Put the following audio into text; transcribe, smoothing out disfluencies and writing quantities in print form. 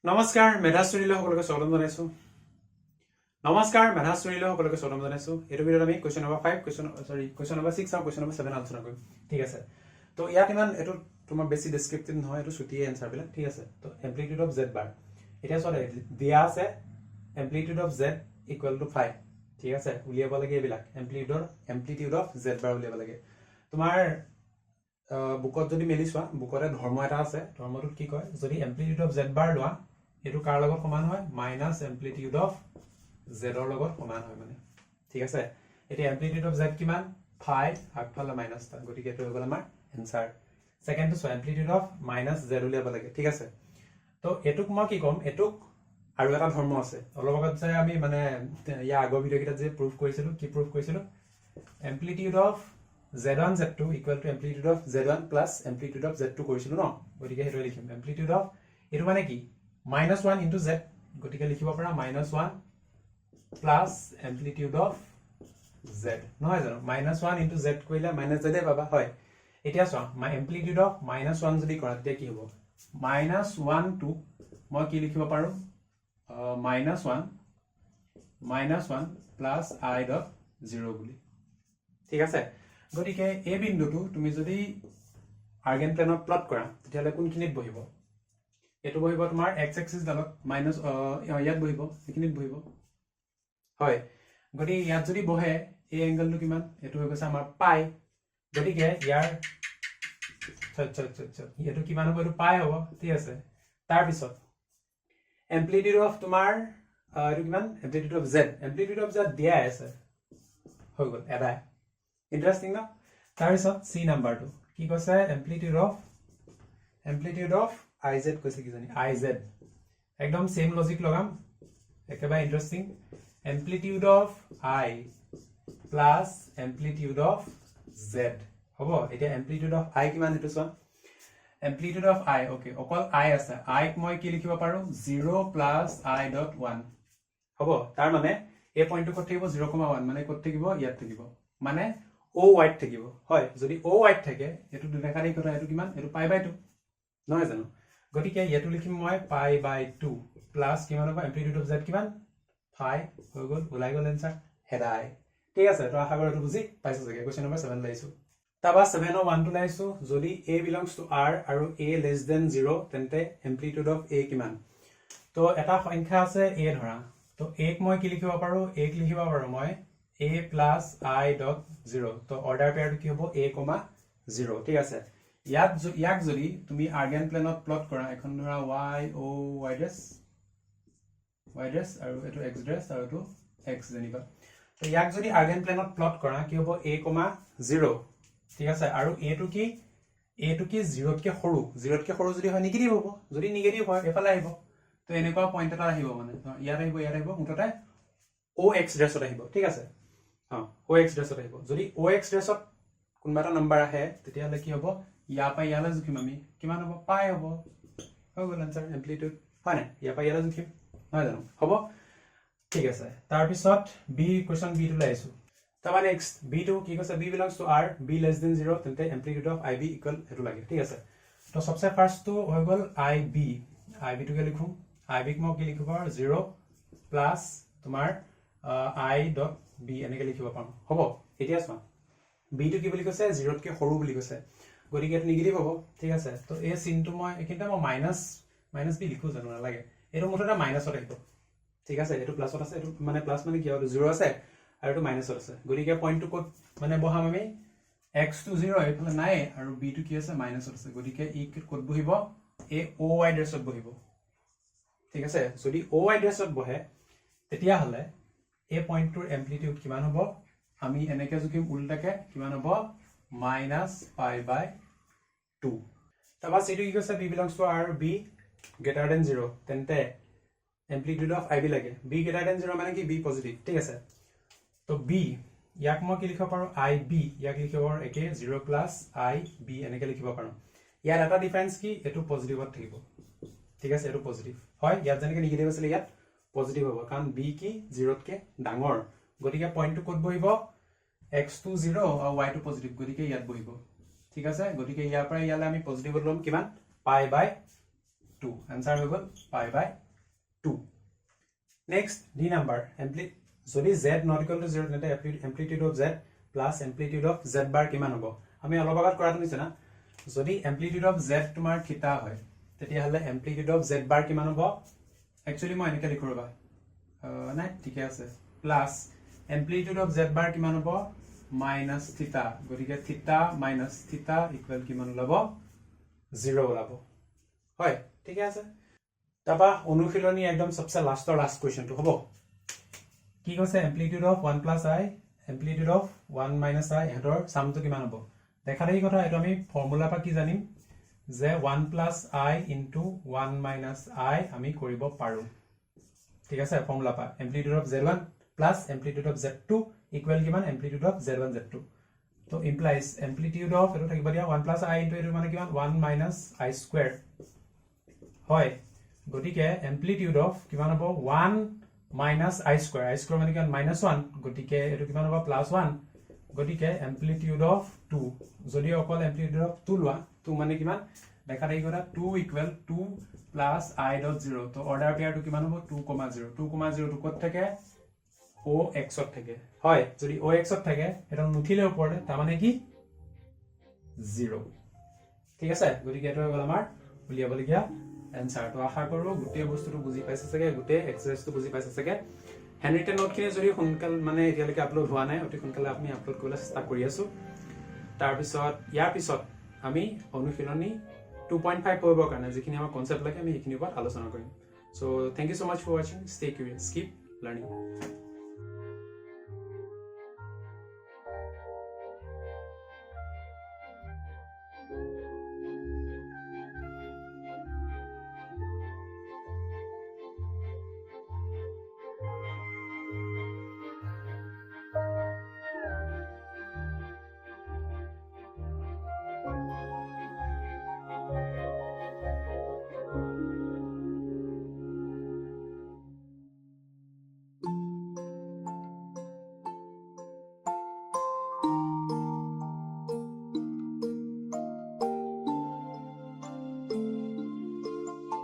নমস্কাৰ মেধাশ্ৰীলৈ সকলোকে স্বাগতম জনাইছো নমস্কাৰ মেধাশ্ৰীলৈ সকলোকে স্বাগতম জনাইছো এইটো ভিডিঅ'ত আমি কোৱেশ্চন নম্বৰ 5 কোৱেশ্চন নম্বৰ 6 আৰু কোৱেশ্চন নম্বৰ 7 আলোচনা কৰিম ঠিক আছে তো ইয়াত ইমান এটো তোমাৰ বেছি ডেসক্ৰিপটিভ নহয় এটো ছুটি এনসাৰ বিলাক ঠিক আছে তো এমপ্লিটিউড অফ z বাৰ এটা সৰে দিয়া আছে এমপ্লিটিউড অফ z ইকুয়াল টু 5 ঠিক আছে উলিয়াব লাগে এবিলাক এমপ্লিটিউড অফ z বার উলিয়াব লাগে তোমাৰ বুকত যদি মেলি চোৱা বুকৰে ধৰ্ম এটা আছে ধৰ্মটো কি কয় যদি এমপ্লিটিউড অফ z বাৰ লোৱা এটো কাৰ লগত সমান হয় মাইনাস এমপ্লিটিউড অফ z ৰ লগত সমান হয় মানে ঠিক আছে এটি এমপ্লিটিউড অফ z কিমান 5 আগফালে মাইনাস টা গতিকে এটো হৈ গল আমাৰ answer second to amplitude of minus z উলিয়াব লাগে ঠিক আছে তো এটুক মই কি কম এটুক আৰু এটা ধৰ্ম আছে অলপ আগত যে আমি মানে ইয়া আগৰ ভিডিও কিটা যে প্ৰুফ কৰিছিলো কি প্ৰুফ কৰিছিলো এমপ্লিটিউড of z1 z2 equal to amplitude of z1 plus amplitude of z2 কৰিছিলো ন গতিকে হেটো লিখিম amplitude of এটো মানে কি -1 into z গতিকে লিখিব পাৰা -1 plus amplitude of z নহয় জানো -1 into z কইলা -z এ পাবা হয় এতিয়া চোৱা amplitude of -1 যদি কৰা তেতিয়া কি হ'ব -1 to মই কি লিখিব পাৰো -1 plus I dot 0 বুলি ঠিক আছে গতিকে এই বিন্দুটো তুমি যদি আৰ্গেন প্লেনত প্লট কৰা তেতিয়ালে কোনখিনিত বহিব এটো বহিব তোমাৰ x এক্সিস ডালত মাইনাস ইয়াত বহিব এখিনিত বহিব হয় গতি ইয়াত যদি বহে এই এংগলটো কিমান এটো হৈ গৈছে আমাৰ পাই গতিকে ইয়াৰ এটো কিমান হ'ব এটো পাই হ'ব ঠিক আছে তাৰ পিছত এমপ্লিটিউড অফ তোমাৰ এটো কিমান এমপ্লিটিউড অফ z দিয়া আছে হৈ গল এডাই ইন্টারেস্টিং না তাৰপিছত সি নাম্বাৰটো কি কৈছে এমপ্লিটিউড অফ iz কৈছে কি জানি iz একদম সেম লজিক লগাম একেবাৰে interesting amplitude of I plus amplitude of z হ'ব এতিয়া এমপ্লিটিউড অফ I কিমান এটো চোৱা এমপ্লিটিউড অফ I ওকে অকল I আছে I ক মই কি লিখিব পাৰো 0 প্লাস I ডট 1 হ'ব তাৰ মানে এই পইণ্টটো কত থাকিব 0,1 মানে কত থাকিব ইয়াত থাকিব মানে o white থাকিব হয় যদি o white থাকে এটো দুটাকাৰী কথা এটো কিমান এটো পাই বাই 2 নহয় জানো গতিকে এটো লিখিম মই পাই বাই 2 প্লাস কিমান হ'ব এমপ্লিটিউড অফ z কিমান 5 হৈ গল ওলাই গল आंसर হেডাই ঠিক আছে তো আশা কৰো এটো বুজি পাইছো চাগে কোৱেশ্চন নম্বৰ 7 লাইছো তাবা 7 ৰ 1 টো লাইছো যদি a belongs to r আৰু a less than 0 তেন্তে এমপ্লিটিউড অফ a কিমান তো এটা সংখ্যা আছে a ধৰা তো a ক মই কি লিখিব পাৰো a ক লিখিব পাৰো মই a plus I dot 0 তো অৰ্ডাৰ পেয়াৰটো কি হ'ব a, 0 ঠিক আছে ইয়াক যদি তুমি আৰ্গেন প্লেনত প্লট কৰা এখন ধৰা y o y dash আৰু এটো x dash আৰু এটো x জানিবা তো ইয়াক যদি আৰ্গেন প্লেনত প্লট কৰা কি হ'ব a, 0 ঠিক আছে আৰু a টো কি 0 তকে সৰু যদি হয় নিগেটিভ হ'ব যদি নিগেটিভ হয় এফালে আহিব তো এনেকুৱা পইণ্ট এটা আহিব মানে ইয়াত আহিব মুঠতে ox dash আহিব ঠিক আছে ox dash আহিব যদি ox dash কোনবা এটা নাম্বাৰ আহে তেতিয়া হলে কি হ'ব ইয়া পা ইয়ালে জুখিম আমি কিমান হ'ব পাই হ'ব হৈ গল आंसर এমপ্লিটিউড হয় না ইয়া পা ইয়ালে জুখিম নহয় জানো হ'ব ঠিক আছে তাৰ পিছত বি কোৱেশ্চন বি টো লাইছো তাবা নেক্সট বি টো কি কৈছে B belongs to r b less than 0 তেন্তে এমপ্লিটিউড অফ ib ইকুয়াল এটো লাগে ঠিক আছে তো সবচে ফার্স্ট তো হৈ গল ib টো কে লিখো ib ক মই কি লিখিব 0 প্লাস তোমাৰ I dot b এনেকে লিখিব পাম হ'ব এতিয়া চোৱা b টো কি বুলি কৈছে 0 তকে সৰু বুলি কৈছে গতিকে এটো নিগেটিভ হ'ব ঠিক আছে তো এই চিনটো মই একিটা মই মাইনাস b লিখো জানো না লাগে এটো মুঠতে মাইনাসত আহিব ঠিক আছে এটো প্লাসত আছে এটো মানে প্লাস মানে কি আৰু 0 আছে আৰু এটো মাইনাসত আছে গতিকে পইণ্টটো কত মানে বহাম আমি x to 0 এফালে নাই আৰু b টো কি আছে মাইনাসত আছে গতিকে ই কত বহিব a o y ড্ৰেছত বহিব ঠিক আছে যদি o y ড্ৰেছত বহে তেতিয়া হলে এই পইণ্টটোৰ এমপ্লিটিউড কিমান হ'ব আমি এনেকে জুকিম উল্টাকে কিমান হ'ব -π/2 তাবা সিটো কি কৈছে b belongs to r b greater than 0 তেন্তে এমপ্লিটিউড অফ ib লাগে b greater than 0 মানে কি b পজিটিভ ঠিক আছে তো b ইয়াক মই কি লিখিব পাৰো ib ইয়াক লিখিব পাৰো একে 0 প্লাস ib এনেকে লিখিব পাৰো ইয়াৰ এটা ডিফাৰেন্স কি এটো পজিটিভত থাকিব ঠিক আছে এটো পজিটিভ হয় ইয়াত যেনেকে নিগেটিভ আছিল ইয়াত পজিটিভ হ'ব কাৰণ b কি 0 তকে ডাঙৰ গতিকে পইণ্টটো কত বহিব x to 0 আৰু y to পজিটিভ গতিকে ইয়াত বহিব ঠিক আছে গতিকে ইয়াৰ পৰা ইয়ালে আমি পজিটিভ লম কিমান পাই বাই 2 2 आंसर हो गल pi by 2 next d number যদি z not equal to 0 তেন্তে amplitude of z plus amplitude of z bar কিমান হ'ব আমি অলপ আগত কৰাটো নিচিনা যদি amplitude of z তোমাৰ থিটা হয় তেতিয়া হলে amplitude of z bar কিমান হ'ব एक्चुअली মই এনেকৈ লিখো ৰবা নাই ঠিক আছে plus amplitude of z bar কিমান হ'ব minus theta গতিকে theta minus theta equal কিমান ওলাব 0 ওলাব হয় ঠিক আছে তাবা অনুশীলনী একদম সবসে লাস্টৰ লাস্ট কোৱেশ্চনটো হ'ব কি কৈছে amplitude of 1 plus i amplitude of 1 minus i এহতৰ সামটো কিমান হ'ব দেখা দেখি কথা এটো আমি ফৰ্মুলা পা কি জানিম যে 1 plus i into 1 minus i আমি কৰিব পাৰো ঠিক আছে ফৰ্মুলা পা amplitude of z1 plus amplitude of z2 equal কিমান amplitude of z1 z2 তো implies amplitude of এটো থাকিব দিয়া 1 plus i into এটো মানে কিমান 1 minus i square হয় গটিকে amplitude of কিমান হ'ব 1 minus i square মানে কিমান -1 গটিকে এটো কিমান হ'ব +1 গটিকে amplitude of 2 যদি অকল amplitude of 2 লোৱা 2 মানে কিমান দেখা দেখি কথা 2 equal 2 plus i dot 0 তো অৰ্ডাৰ পেয়াৰটো কিমান হ'ব 2,0 2,0 টো কত থাকে ox ত থাকে হয় যদি ox ত থাকে এটা নুঠিলে ওপৰতে তাৰ মানে কি 0 ঠিক আছে গতিকে এটো হ'ল আমাৰ উলিয়াবলগিয়া এনসাৰ তো আশা কৰো গুটে বস্তুটো বুজি পাইছে সকে গুটে এক্সাৰসাইজটো বুজি পাইছে সকে হ্যান্ডৰিটেন নোট খিনি যদি সোনকাল মানে এতিয়ালৈকে আপলোড হোৱা নাই অতি সোনকালে আপুনি আপলোড কৰিবলৈ চেষ্টা কৰি আছো তাৰ পিছত ইয়াৰ পিছত আমি অনুশীলনী 2.5 কৰিবৰ কাৰণে যিখিনি আমাৰ কনসেপ্ট লাগে আমি এইখিনিৰ ওপৰত আলোচনা কৰিম so thank you so much for watching stay curious keep learning